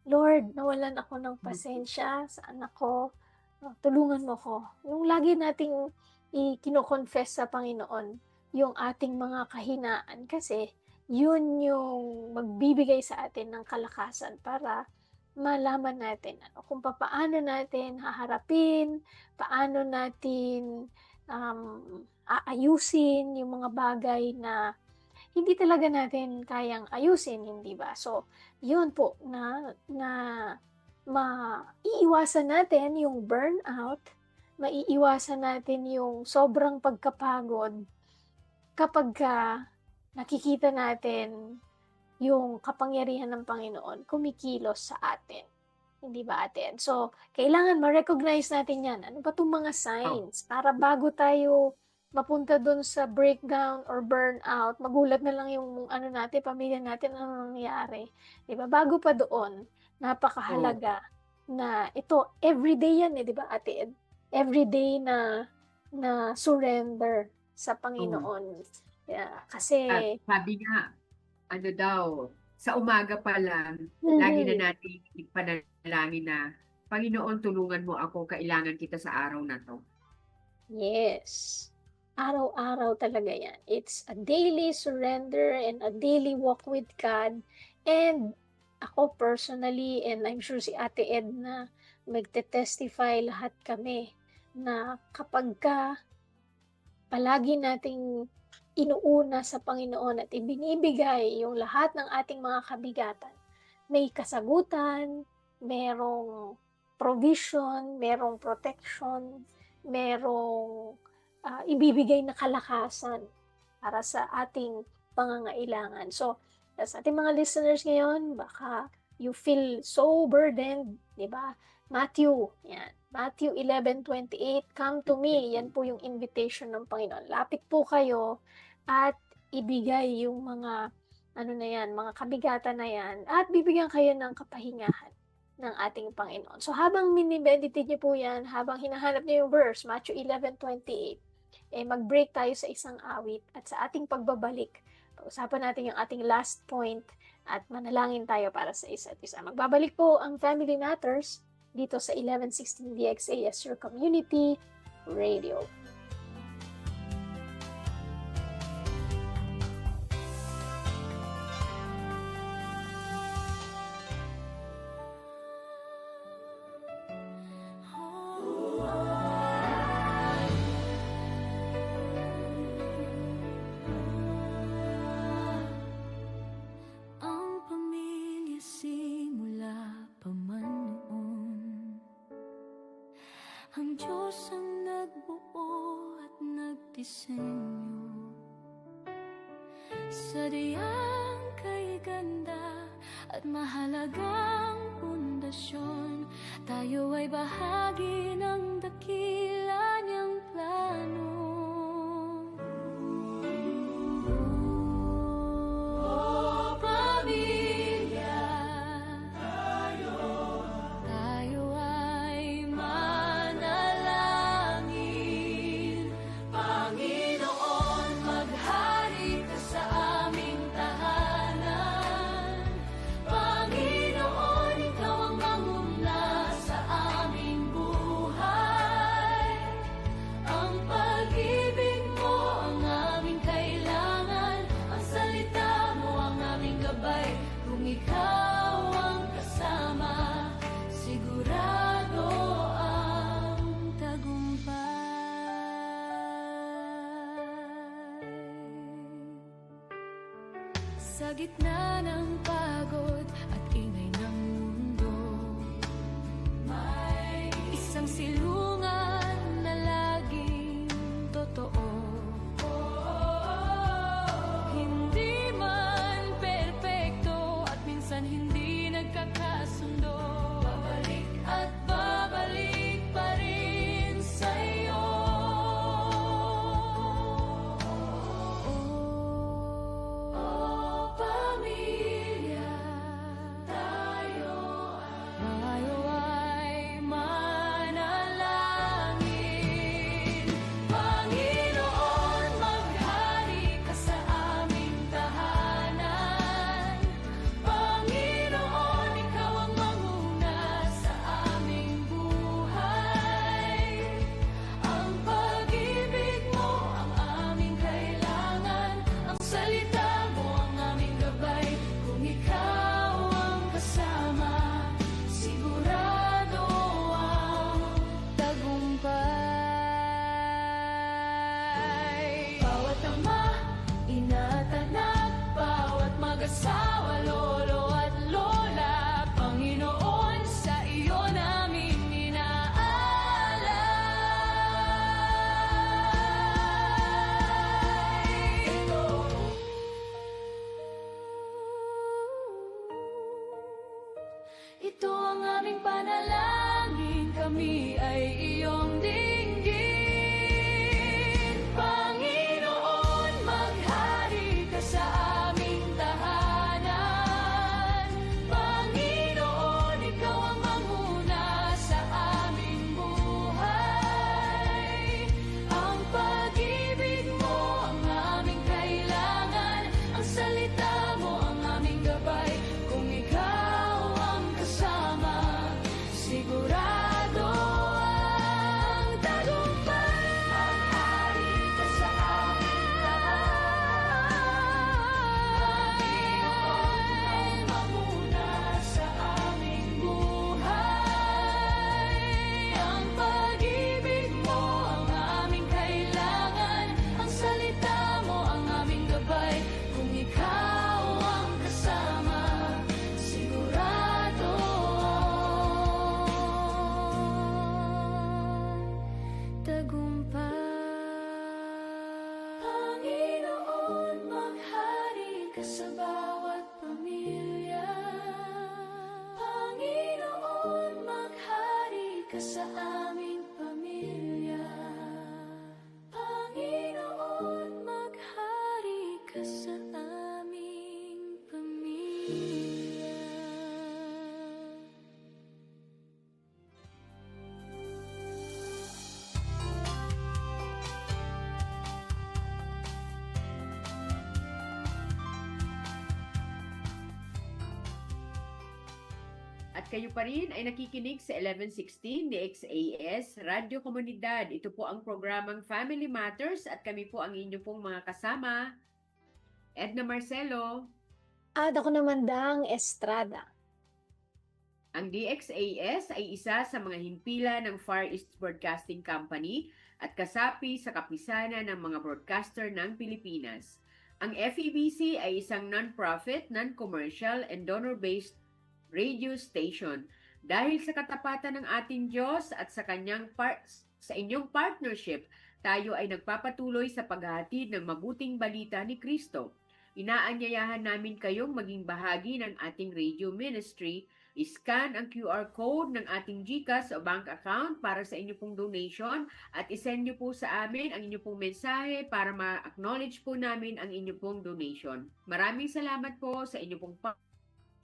Lord, nawalan ako ng pasensya sa anak ko. Tulungan mo ko. Yung lagi nating i-confess sa Panginoon yung ating mga kahinaan kasi yun yung magbibigay sa atin ng kalakasan para malaman natin kung paano natin haharapin, paano natin aayusin yung mga bagay na hindi talaga natin kayang ayusin, hindi ba? So, yun po, maiiwasan natin yung burnout, maiiwasan natin yung sobrang pagkapagod kapag nakikita natin yung kapangyarihan ng Panginoon kumikilos sa atin. Hindi ba, Ate? So, kailangan ma-recognize natin yan. Ano ba itong mga signs? Para bago tayo mapunta dun sa breakdown or burnout, magulat na lang yung natin, pamilya natin, ano nangyari. Diba? Bago pa doon, napakahalaga na ito, everyday yan diba Ate Ed? Everyday na surrender sa Panginoon. Yeah, kasi sabi nga, ano daw, sa umaga pa lang, lagi Mhm. na natin ipanalangin na, Panginoon, tulungan mo ako, kailangan kita sa araw na to. Yes. Araw-araw talaga yan. It's a daily surrender and a daily walk with God. And ako personally, and I'm sure si Ate Edna, magte-testify lahat kami na kapag ka palagi nating inuuna sa Panginoon at ibinibigay yung lahat ng ating mga kabigatan, may kasagutan, merong provision, merong protection, merong ibibigay na kalakasan para sa ating pangangailangan. So, sa ating mga listeners ngayon, baka you feel so burdened, di ba? Matthew 11:28, come to me, yan po yung invitation ng Panginoon. Lapit po kayo at ibigay yung mga, mga kabigatan na yan, at bibigyan kayo ng kapahingahan ng ating Panginoon. So, habang mini-meditate niyo po yan, habang hinahanap niyo yung verse, Matthew 11:28, mag-break tayo sa isang awit at sa ating pagbabalik, pag-usapan natin yung ating last point at manalangin tayo para sa isa't isa. Magbabalik po ang Family Matters dito sa 1116 DXA as your community radio. Ang Diyos ang nagbuo at nagdisenyo, sadyang kay ganda at mahalagang pundasyon. Tayo ay bahagi ng dakila niyang plano. Oh, pamilya, tayo ay manalangin. Panginoon, maghari ka sa aming tahanan. Panginoon, ikaw ang manguna sa aming buhay. Ang pag-ibig mo ang aming kailangan. Ang salita mo ang aming gabay. Kung ikaw ang kasama, sigurado ang tagumpay. Sa gitna ng pagod at ingay ng mundo, may isang silungan na laging totoo. Hindi man perpekto at minsan hindi nagkakasundo, babalik at babalik pa rin sa'yo. Oh, pamilya, tayo ay manalangin. Panginoon, maghari ka sa aming tahanan. Panginoon, ikaw ang manguna sa aming buhay. Ang pag-ibig mo ang aming kailangan. Ang salita mo ang aming gabay. Kung ikaw ang kasama, sigurado ang tagumpay. Bawat ama, ina at anak, bawat mag-asawa, lolo at lola, Panginoon, sa iyo namin inaalay. Ito ang aming panalangin, kami ay iyong dinggin. Panginoon, maghari ka sa aming tahanan. Panginoon, ikaw ang manguna sa aming buhay. Ang pag-ibig mo ang aming kailangan. Ang salita mo sa bawat pamilya. Panginoon, maghari ka sa aming pamilya. Panginoon, maghari ka sa aming pamilya. At kayo pa rin ay nakikinig sa 1116 DXAS Radio Komunidad. Ito po ang programang Family Matters at kami po ang inyo pong mga kasama. Edna Marcelo, At ako naman Dang Estrada. ang DXAS ay isa sa mga himpilan ng Far East Broadcasting Company at kasapi sa kapisanan ng mga broadcaster ng Pilipinas. Ang FEBC ay isang non-profit, non-commercial, and donor-based radio station. Dahil sa katapatan ng ating Diyos at sa sa inyong partnership, tayo ay nagpapatuloy sa paghahatid ng mabuting balita ni Kristo. Inaanyayahan namin kayong maging bahagi ng ating radio ministry. I-scan ang QR code ng ating GCash o bank account para sa inyo pong donation at isend nyo po sa amin ang inyo pong mensahe para ma-acknowledge po namin ang inyo pong donation. Maraming salamat po sa inyo pong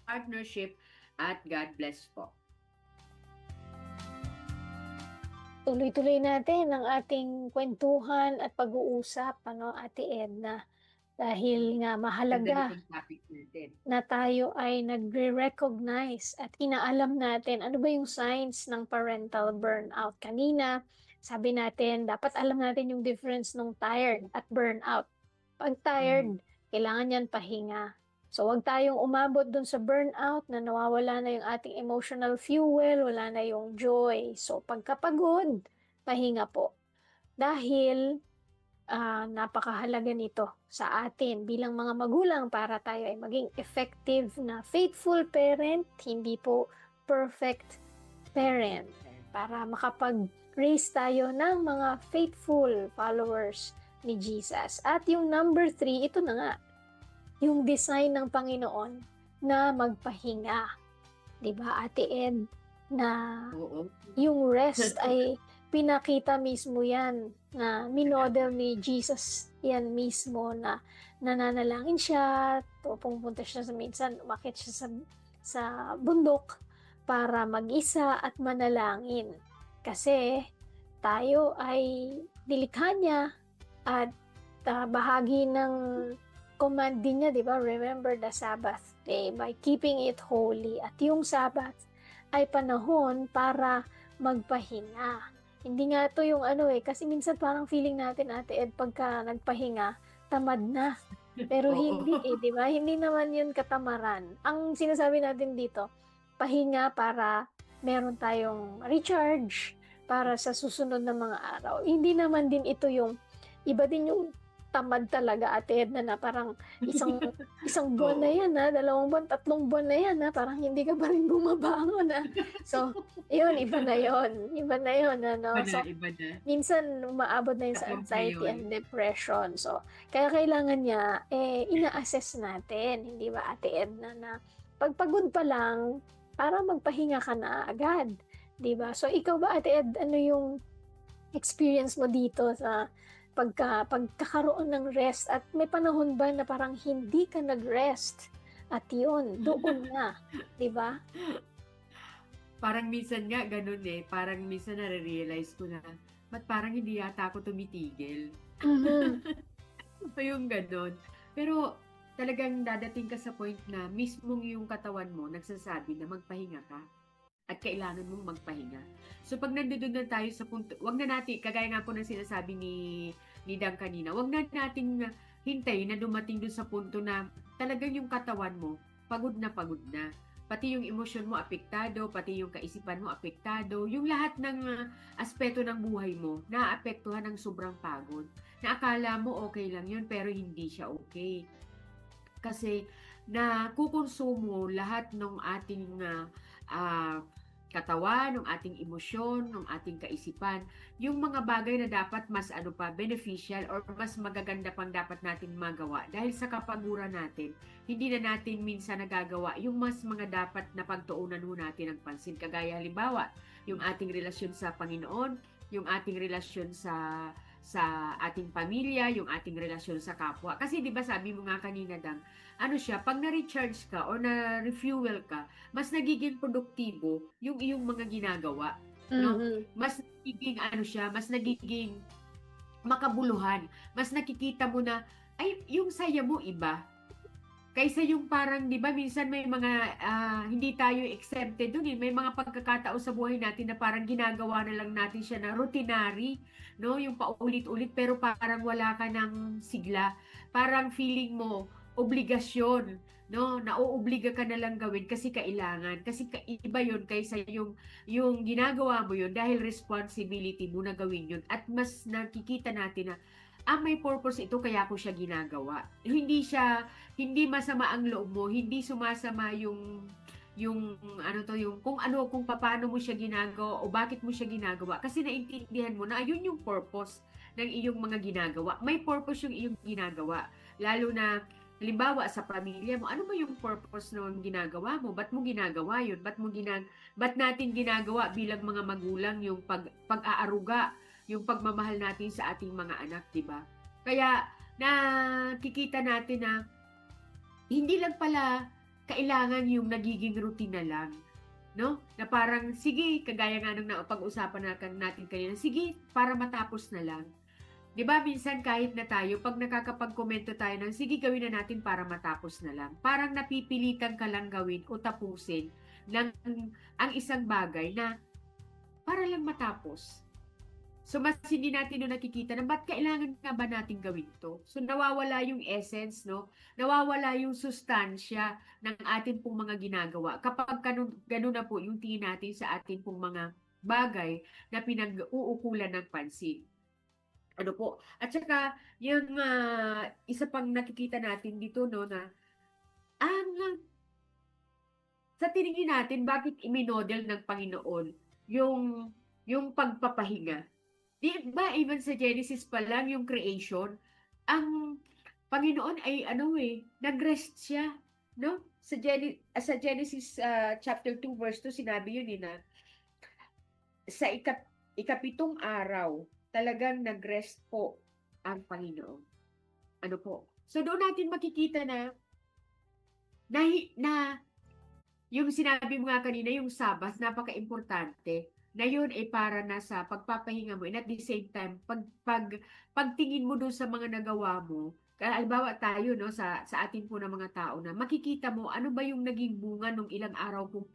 partnership at God bless po. Tuloy-tuloy natin ang ating kwentuhan at pag-uusap, Ate Edna. Dahil nga mahalaga Ganda nitong topic natin. na tayo ay nagre-recognize at inaalam natin ano ba yung signs ng parental burnout. Kanina, sabi natin, dapat alam natin yung difference ng tired at burnout. Pag tired, kailangan yan pahinga. So, wag tayong umabot dun sa burnout na nawawala na yung ating emotional fuel, wala na yung joy. So, pagkapagod, pahinga po. Dahil, napakahalaga nito sa atin bilang mga magulang para tayo ay maging effective na faithful parent, hindi po perfect parent. Para makapag-raise tayo ng mga faithful followers ni Jesus. At yung number 3, ito na nga, yung design ng Panginoon na magpahinga. 'Di ba, Ate Ed, na Oo. yung rest ay pinakita mismo yan na minodel ni Jesus yan mismo na nananalangin siya, pupunta siya sa minsan, umakyat siya sa bundok para mag-isa at manalangin. Kasi tayo ay nilikha niya at bahagi ng command din niya, di ba? Remember the Sabbath day by keeping it holy. At yung Sabbath ay panahon para magpahinga. Hindi nga to yung kasi minsan parang feeling natin, Ate Ed, pagka nagpahinga, tamad na. Pero Oo. hindi di ba? Hindi naman yun katamaran. Ang sinasabi natin dito, pahinga para meron tayong recharge para sa susunod na mga araw. Hindi naman din ito yung, iba din yung tamad talaga, Ate Ed, na parang isang buwan na yan, 2 buwan, 3 buwan na yan, parang hindi ka pa rin bumabangon, So, yun, iba na yun. Iba na yun, So, Iba na. minsan umaabot na yun sa Tapos anxiety ngayon. and depression. So, kaya kailangan niya, ina-assess natin, hindi ba, Ate Edna, na pagpagod pa lang, para magpahinga ka na agad. Di ba? So, ikaw ba, Ate Ed, ano yung experience mo dito sa pagkakaroon ng rest? At may panahon ba na parang hindi ka nag-rest? At yun, doon na. Di ba? Parang minsan nga ganun parang minsan nare-realize ko na, ba't parang hindi yata ako tumitigil? Mhm. Yung ganun. Pero talagang dadating ka sa point na mismong yung katawan mo nagsasabi na magpahinga ka at kailangan mong magpahinga. So pag nandoon na tayo sa punto, wag na natin, kagaya nga po ng sinasabi ni Dan kanina, wag na nating hintay na dumating dun sa punto na talagang yung katawan mo pagod na pagod na. Pati yung emosyon mo apektado, pati yung kaisipan mo apektado, yung lahat ng aspeto ng buhay mo naapektuhan ng sobrang pagod. Na akala mo okay lang yun, pero hindi siya okay. Kasi na kukonsumo lahat ng ating katawan, ng ating emosyon, ng ating kaisipan, yung mga bagay na dapat mas beneficial or mas magaganda pang dapat natin magawa dahil sa kapaguran natin, hindi na natin minsan nagagawa yung mas mga dapat na pagtuunan ho natin ng pansin. Kagaya halimbawa, yung ating relasyon sa Panginoon, yung ating relasyon sa ating pamilya, yung ating relasyon sa kapwa. Kasi 'di ba sabi mo nga kanina Dang, ano siya, pag na-recharge ka or na-refuel ka, mas nagiging produktibo yung iyong mga ginagawa, no? Mhm. Mas nagiging ano siya, mas nagiging makabuluhan. Mas nakikita mo na ay yung saya mo iba. Kaysa yung parang, 'di ba, minsan may mga hindi tayo exempted dun eh. May mga pagkakataon sa buhay natin na parang ginagawa na lang natin siya na routinary, no? Yung paulit-ulit pero parang wala ka ng sigla. Parang feeling mo obligasyon, no? Nauobliga ka na lang gawin kasi kailangan. Kasi iba yun kaysa yung ginagawa mo yun dahil responsibility mo na gawin yun. At mas nakikita natin na may purpose ito kaya ko siya ginagawa. Hindi masama ang loob mo, hindi sumasama yung kung paano mo siya ginagawa o bakit mo siya ginagawa kasi naintindihan mo na ayun yung purpose ng iyong mga ginagawa. May purpose yung iyong ginagawa. Lalo na halimbawa sa pamilya mo, ano ba yung purpose ng ginagawa mo? Ba't mo ginagawa yun? Ba't natin ginagawa bilang mga magulang yung pag-aaruga, yung pagmamahal natin sa ating mga anak, 'di ba? Kaya nakikita natin na hindi lang pala kailangan yung nagiging routine na lang, no? Na parang sige, kagaya nga nung pag-usapan natin kanina, sige, para matapos na lang. 'Di ba minsan kahit na tayo pag nakakapag-komento tayo ng sige gawin na natin para matapos na lang. Parang napipilitan ka lang gawin o tapusin ng ang isang bagay na para lang matapos. So, mas hindi natin doon nakikita na ba't kailangan nga ba natin gawin to? So, nawawala yung essence, no? Nawawala yung sustansya ng ating pong mga ginagawa. Kapag ganun na po yung tingin natin sa ating pong mga bagay na pinag-uukulan ng pansin. Ano po? At saka, yung isa pang nakikita natin dito, no, na sa tingin natin, bakit iminodel ng Panginoon yung pagpapahinga? Di ba even sa Genesis pa lang yung creation, ang Panginoon ay nag-rest siya, no? Sa Genesis chapter 2 verse 2 sinabi yun na sa ikapitong araw talagang nag-rest po ang Panginoon. Ano po? So doon natin makikita na yung sinabi mo nga kanina, yung Sabbath, napaka-importante na yun ay para na sa pagpapahinga mo and at the same time pagtingin mo doon sa mga nagawa mo, halimbawa tayo no sa atin po ng mga tao na makikita mo ano ba yung naging bunga ng ilang araw kong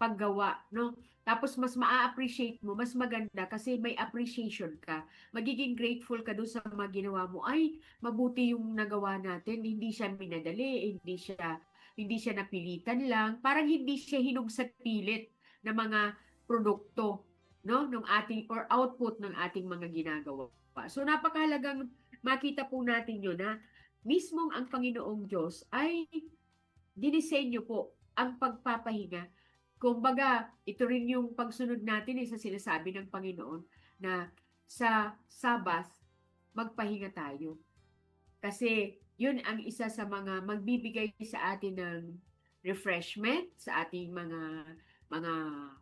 paggawa no, tapos mas maa-appreciate mo, mas maganda kasi may appreciation ka, magiging grateful ka doon sa mga ginawa mo, ay mabuti yung nagawa natin, hindi siya minadali, hindi siya napilitan lang, parang hindi siya hinug sa pilit na mga produkto no ng ating or output ng ating mga ginagawa. So napakahalagang makita po natin 'yun na mismong ang Panginoong Diyos ay dinisenyo po ang pagpapahinga. Kumbaga, ito rin yung pagsunod natin sa sinasabi ng Panginoon na sa Sabbath magpahinga tayo. Kasi yun ang isa sa mga magbibigay sa atin ng refreshment sa ating mga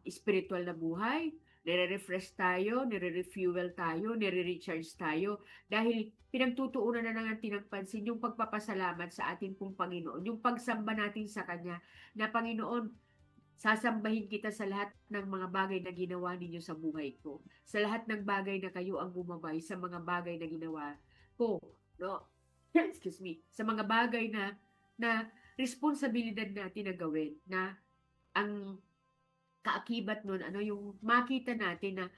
spiritual na buhay. Nire-refresh tayo, nire-refuel tayo, nire-recharge tayo dahil pinagtutuunan na natin ng pansin yung pagpapasalamat sa ating pong Panginoon, yung pagsamba natin sa Kanya na Panginoon, sasambahin kita sa lahat ng mga bagay na ginawa ninyo sa buhay ko. Sa lahat ng bagay na kayo ang gumabay sa mga bagay na ginawa ko. No? Excuse me. Sa mga bagay na responsibilidad natin na gawin na ang kaakibat nun, yung makita natin na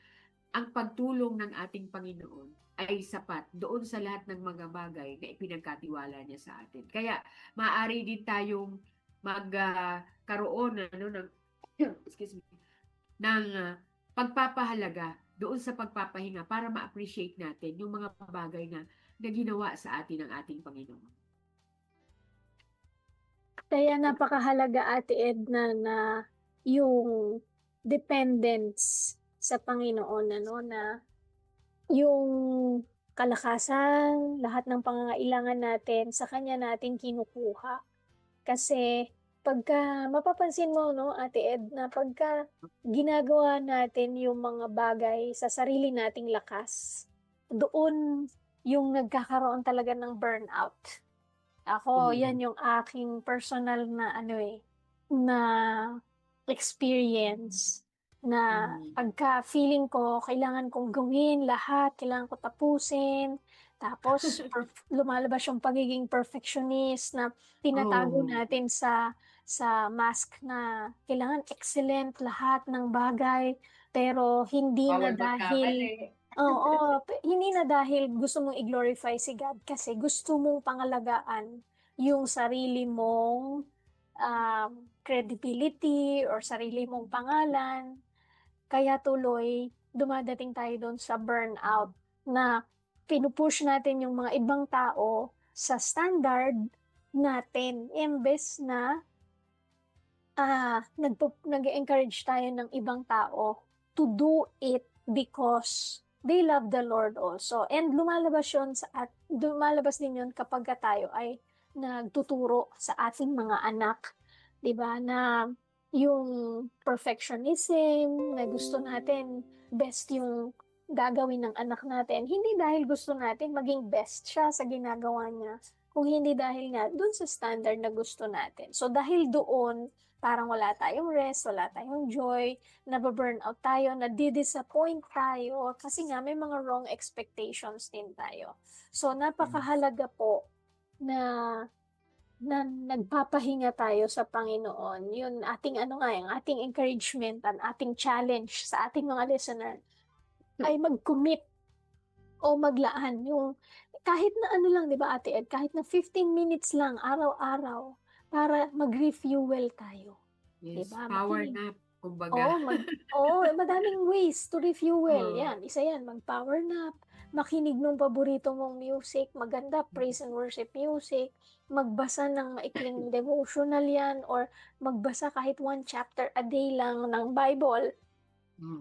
ang pagtulong ng ating Panginoon ay sapat doon sa lahat ng mga bagay na ipinagkatiwala niya sa atin. Kaya, maaari din tayong magkaroon ng excuse me, ng pagpapahalaga doon sa pagpapahinga para ma-appreciate natin yung mga bagay na ginawa sa atin ng ating Panginoon. Kaya napakahalaga, Ate Edna, na yung dependence sa Panginoon, ano, na yung kalakasan, lahat ng pangangailangan natin, sa Kanya natin kinukuha. Kasi pagka mapapansin mo, no, Ate Ed, na pagka ginagawa natin yung mga bagay sa sarili nating lakas, doon yung nagkakaroon talaga ng burnout. Ako, yan yung aking personal na ano na experience, na pagka feeling ko kailangan kong gawin lahat, kailangan ko tapusin, tapos lumalabas yung pagiging perfectionist na tinatago natin sa mask na kailangan excellent lahat ng bagay, pero hindi na Bawal dahil magkamali. hindi na dahil gusto mong i-glorify si God, kasi gusto mong pangalagaan yung sarili mong credibility or sarili mong pangalan. Kaya tuloy, dumadating tayo doon sa burnout na pinupush natin yung mga ibang tao sa standard natin, imbes na nag-encourage tayo ng ibang tao to do it because they love the Lord also. And lumalabas din yun kapag tayo ay nagtuturo sa ating mga anak, 'di ba? Na yung perfectionism, na gusto natin best yung gagawin ng anak natin, hindi dahil gusto natin maging best siya sa ginagawa niya, kung hindi dahil nga dun sa standard na gusto natin. So dahil doon, parang wala tayong rest, wala tayong joy, nababurnout tayo, nadi-disappoint tayo, kasi nga may mga wrong expectations din tayo. So napakahalaga po na nagpapahinga tayo sa Panginoon. Yun ating yung ating encouragement, ang ating challenge sa ating mga listener ay mag-commit o maglaan yung kahit na ano lang, 'di ba, Ate Ed, kahit na 15 minutes lang araw-araw para mag-refuel tayo. Yes, Diba? power Makinig. nap, kumbaga. Madaming ways to refuel. Oo. Yan, isa yan, mag-power nap, makinig ng paborito mong music, maganda, praise and worship music, magbasa ng maikling devotional yan, or magbasa kahit 1 chapter a day lang ng Bible,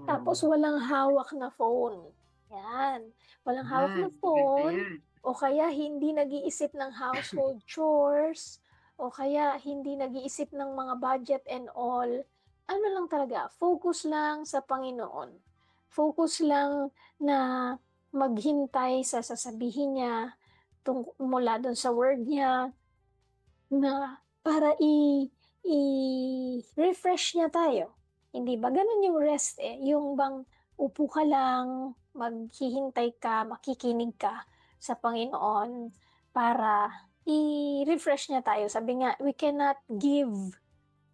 tapos walang hawak na phone. Yan, walang hawak na Yan, maganda phone, yan. o kaya hindi nag-iisip ng household chores, o kaya hindi nag-iisip ng mga budget and all. Ano lang talaga, focus lang sa Panginoon. Focus lang na maghintay sa sasabihin niya mula doon sa word niya, na para i-refresh niya tayo. Hindi ba? Ganun yung rest Yung bang upo ka lang, maghihintay ka, makikinig ka sa Panginoon para i-refresh niya tayo. Sabi nga, we cannot give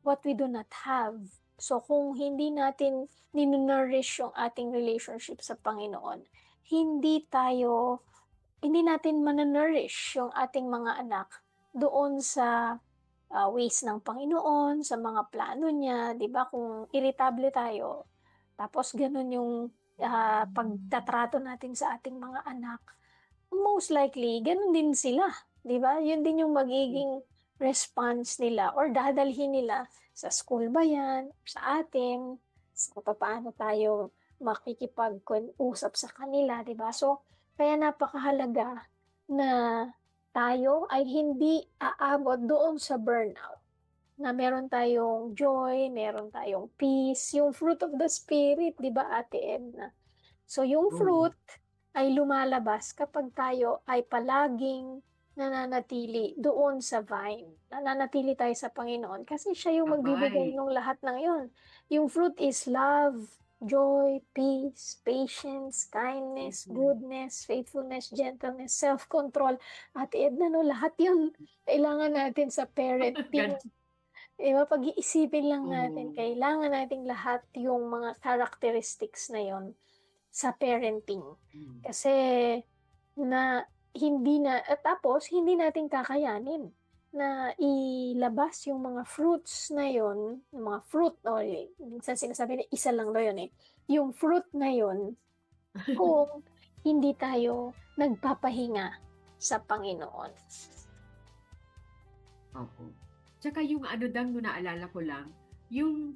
what we do not have. So kung hindi natin ninonourish yung ating relationship sa Panginoon, hindi natin mananourish yung ating mga anak doon sa ways ng Panginoon, sa mga plano niya, 'di ba? Kung irritable tayo, tapos ganun yung pagtatrato natin sa ating mga anak, most likely ganun din sila, 'di ba? Yun din yung magiging response nila, or dadalhin nila sa school ba yan, sa atin, sa paano tayo makikipag-usap sa kanila, 'di ba? So, kaya napakahalaga na tayo ay hindi aabot doon sa burnout. Na meron tayong joy, meron tayong peace, yung fruit of the Spirit, 'di ba, Ate Edna? So, yung fruit ay lumalabas kapag tayo ay palaging nananatili doon sa vine. Nananatili tayo sa Panginoon kasi siya yung magbibigay ng lahat ng yun. Yung fruit is love, joy, peace, patience, kindness, goodness, faithfulness, gentleness, self-control. At Edna, no, lahat yun kailangan natin sa parenting. Diba, pag-iisipin lang natin, kailangan natin lahat yung mga characteristics na yon sa parenting. Kasi tapos hindi natin kakayanin na ilabas yung mga fruits na yon, yung mga fruit, minsan sinasabi na isa lang daw yun yung fruit na yon, kung hindi tayo nagpapahinga sa Panginoon. Opo. Tsaka yung ano dang, naalala ko lang, yung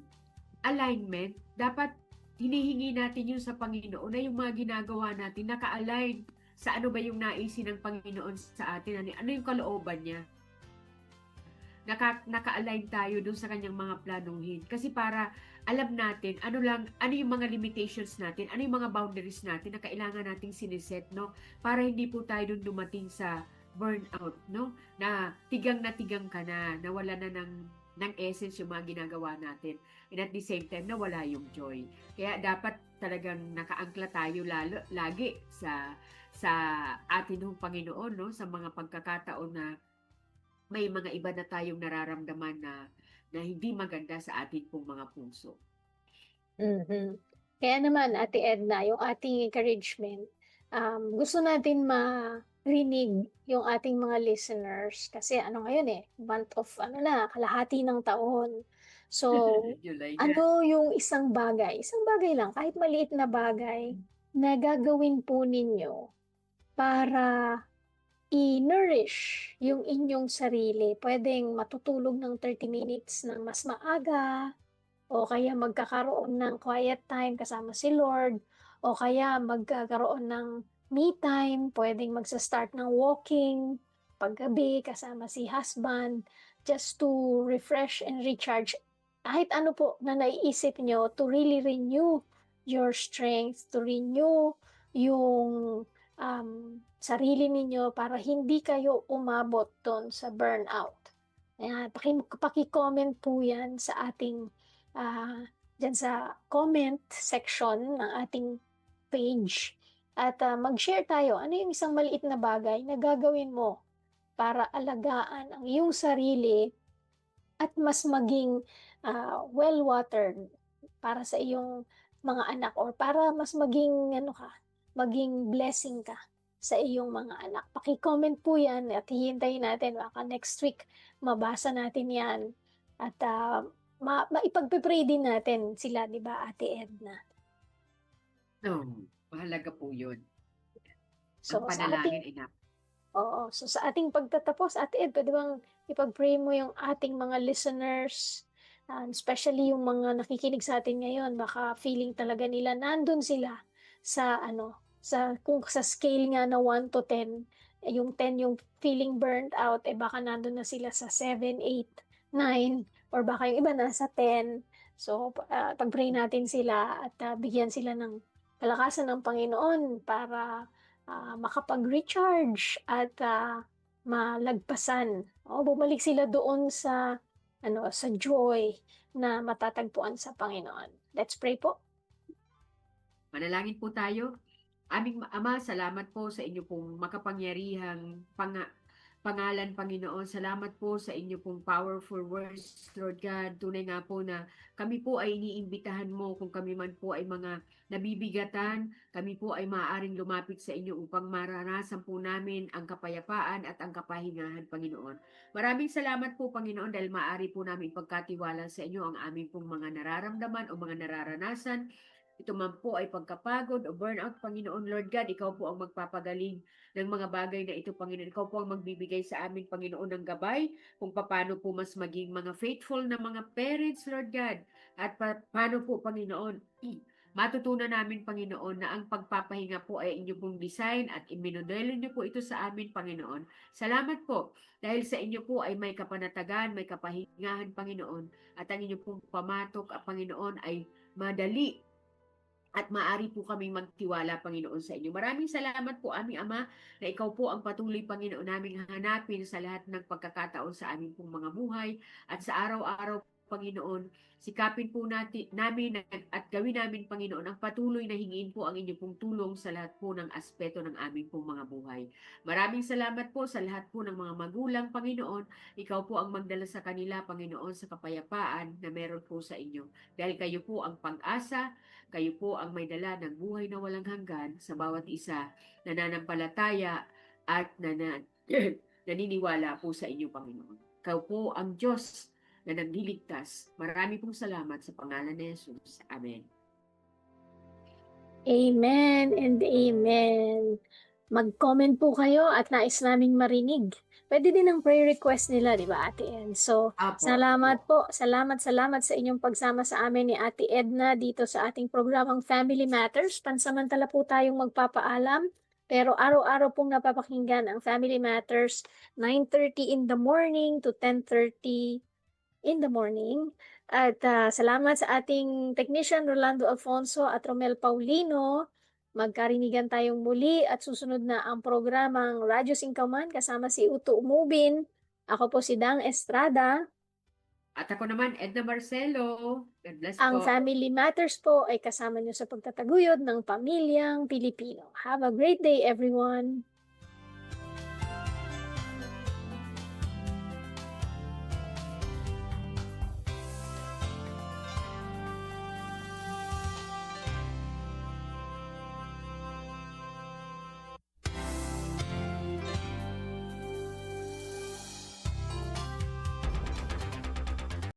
alignment, dapat hinihingi natin yun sa Panginoon na yung mga ginagawa natin naka-align sa ano ba yung naisin ng Panginoon sa atin, ano yung kalooban niya. Naka-align tayo dun sa kanyang mga planuhin. Kasi para alam natin ano yung mga limitations natin, ano yung mga boundaries natin na kailangan nating siniset, no? Para hindi po tayo dun dumating sa burnout, no? Na tigang ka na, nawala na ng essence yung mga ginagawa natin. And at the same time, nawala yung joy. Kaya dapat talagang nakaangkla tayo lagi sa atin ng Panginoon, no? Sa mga pagkakataon na may mga iba na tayong nararamdaman na hindi maganda sa atin pong mga puso. Mhm. Kaya naman, Ate Edna, yung ating encouragement, gusto natin marinig yung ating mga listeners kasi ano ngayon month of kalahati ng taon. So, July na. ano yung isang bagay lang, kahit maliit na bagay, na gagawin po ninyo para i-nourish yung inyong sarili? Pwedeng matutulog ng 30 minutes ng mas maaga, o kaya magkakaroon ng quiet time kasama si Lord, o kaya magkakaroon ng me time, pwedeng magsa-start ng walking paggabi kasama si husband, just to refresh and recharge. Kahit ano po na naiisip nyo to really renew your strength, to renew yung sarili ninyo para hindi kayo umabot doon sa burnout. Ayan, paki-comment po yan sa ating dyan sa comment section ng ating page. At mag-share tayo, ano yung isang maliit na bagay na gagawin mo para alagaan ang iyong sarili at mas maging well-watered para sa iyong mga anak, or para mas maging maging blessing ka sa iyong mga anak. Paki-comment po yan at hihintayin natin. Baka next week mabasa natin yan. At maipagpipray din natin sila, di ba, Ate Edna? No, mahalaga po yun. So, Ang sa panalangin ating, enough. so sa ating pagtatapos, Ate Ed, pwede bang ipag-pray mo yung ating mga listeners, especially yung mga nakikinig sa atin ngayon, baka feeling talaga nila nandun sila sa kung sa scale nga na 1 to 10, yung 10 yung feeling burnt out, baka nandun na sila sa 7, 8, 9, or baka yung iba nasa 10. So, pag-pray natin sila at bigyan sila ng kalakasan ng Panginoon para makapag-recharge at malagpasan. Bumalik sila doon sa sa joy na matatagpuan sa Panginoon. Let's pray po. Manalangin po tayo. Aming Ama, salamat po sa inyo pong makapangyarihang pangalan, Panginoon. Salamat po sa inyo pong powerful words, Lord God. Tunay nga po na kami po ay iniimbitahan mo kung kami man po ay mga nabibigatan, kami po ay maaaring lumapit sa inyo upang maranasan po namin ang kapayapaan at ang kapahingahan, Panginoon. Maraming salamat po, Panginoon, dahil maaari po namin ipagkatiwala sa inyo ang aming pong mga nararamdaman o mga nararanasan. Ito man po ay pagkapagod o burnout, Panginoon. Lord God, ikaw po ang magpapagaling ng mga bagay na ito, Panginoon. Ikaw po ang magbibigay sa amin, Panginoon, ng gabay kung paano po mas maging mga faithful na mga parents, Lord God. At paano po, Panginoon, matutunan namin, Panginoon, na ang pagpapahinga po ay inyo pong design at iminodelo niyo po ito sa amin, Panginoon. Salamat po dahil sa inyo po ay may kapanatagan, may kapahingahan, Panginoon. At ang inyo pong pamatok, Panginoon, ay madali at maaari po kaming magtiwala, Panginoon, sa inyo. Maraming salamat po, aming Ama, na ikaw po ang patuloy, Panginoon, naming hanapin sa lahat ng pagkakataon sa aming pong mga buhay at sa araw-araw, Panginoon. Sikapin po namin at gawin namin, Panginoon, ang patuloy na hingiin po ang inyo pong tulong sa lahat po ng aspeto ng aming pong mga buhay. Maraming salamat po sa lahat po ng mga magulang, Panginoon. Ikaw po ang magdala sa kanila, Panginoon, sa kapayapaan na meron po sa inyo. Dahil kayo po ang pag-asa, kayo po ang may dala ng buhay na walang hanggan sa bawat isa na nananampalataya at naniniwala po sa inyo, Panginoon. Ikaw po ang Diyos na nagliligtas. Marami pong salamat sa pangalan ni Jesus. Amen. Amen and amen. Mag-comment po kayo at nais naming marinig. pwede din ang prayer request nila, di ba, Ate Ed? So, Apo. salamat po. Salamat sa inyong pagsama sa amin ni Ate Edna dito sa ating programang Family Matters. Pansamantala po tayong magpapaalam. Pero araw-araw pong napapakinggan ang Family Matters, 9:30 in the morning to 10:30 in the morning. At salamat sa ating technician Rolando Alfonso at Romel Paulino. Magkarinigan tayong muli at susunod na ang programang Radyo Singkaman kasama si Uto Umubin. Ako po si Dang Estrada. At ako naman, Edna Marcelo. God bless Ang po. Family Matters po ay kasama nyo sa pagtataguyod ng pamilyang Pilipino. Have a great day, everyone!